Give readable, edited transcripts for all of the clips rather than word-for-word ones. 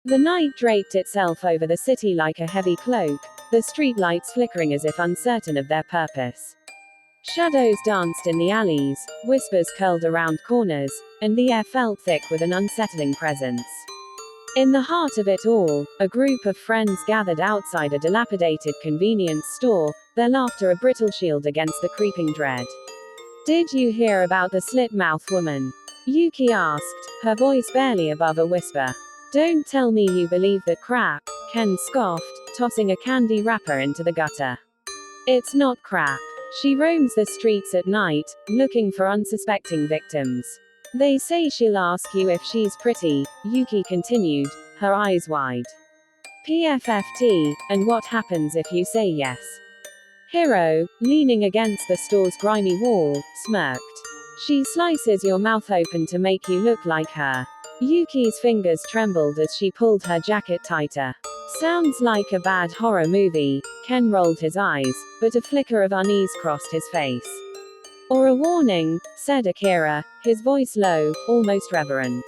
The night draped itself over the city like a heavy cloak, the streetlights flickering as if uncertain of their purpose. Shadows danced in the alleys, whispers curled around corners, and the air felt thick with an unsettling presence. In the heart of it all, a group of friends gathered outside a dilapidated convenience store, their laughter a brittle shield against the creeping dread. "Did you hear about the slit-mouthed woman?" Yuki asked, her voice barely above a whisper. "Don't tell me you believe that crap," Ken scoffed, tossing a candy wrapper into the gutter. "It's not crap. She roams the streets at night, looking for unsuspecting victims. They say she'll ask you if she's pretty," Yuki continued, her eyes wide. "PFFT, and what happens if you say yes?" Hiro, leaning against the store's grimy wall, smirked. "She slices your mouth open to make you look like her." Yuki's fingers trembled as she pulled her jacket tighter. "Sounds like a bad horror movie." Ken rolled his eyes, but a flicker of unease crossed his face. "Or a warning," said Akira, his voice low, almost reverent.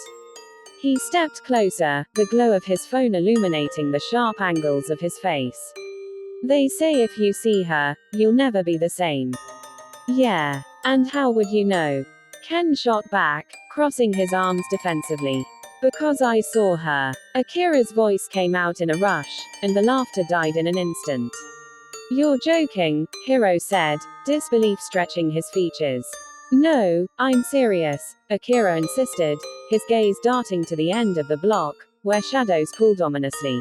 He stepped closer, the glow of his phone illuminating the sharp angles of his face. "They say if you see her, you'll never be the same." "Yeah. And how would you know?" Ken shot back, crossing his arms defensively. "Because I saw her." Akira's voice came out in a rush, and the laughter died in an instant. "You're joking," Hiro said, disbelief stretching his features. "No, I'm serious," Akira insisted, his gaze darting to the end of the block, where shadows pulled ominously.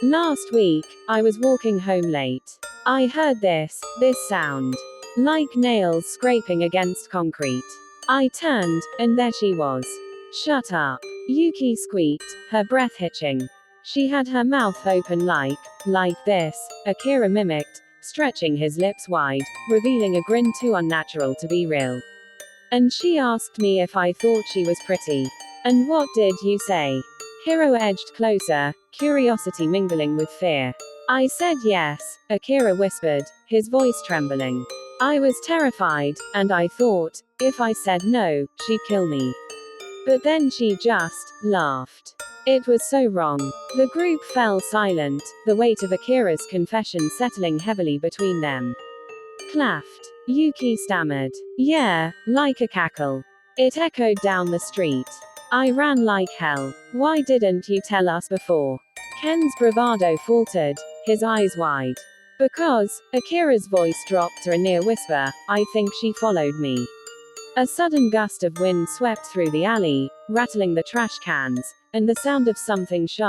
"Last week, I was walking home late. I heard this sound. Like nails scraping against concrete. I turned, and there she was." "Shut up," Yuki squeaked, her breath hitching. "She had her mouth open like this," Akira mimicked, stretching his lips wide, revealing a grin too unnatural to be real. "And she asked me if I thought she was pretty. And what did you say?" Hiro edged closer, curiosity mingling with fear. "I said yes," Akira whispered, his voice trembling. "I was terrified, and I thought, if I said no, she'd kill me. But then she just laughed. It was so wrong." The group fell silent, the weight of Akira's confession settling heavily between them. "Claffed," Yuki stammered. "Yeah, like a cackle." It echoed down the street. "I ran like hell. Why didn't you tell us before?" Ken's bravado faltered, his eyes wide. "Because," Akira's voice dropped to a near whisper, "I think she followed me." A sudden gust of wind swept through the alley, rattling the trash cans, and the sound of something sharp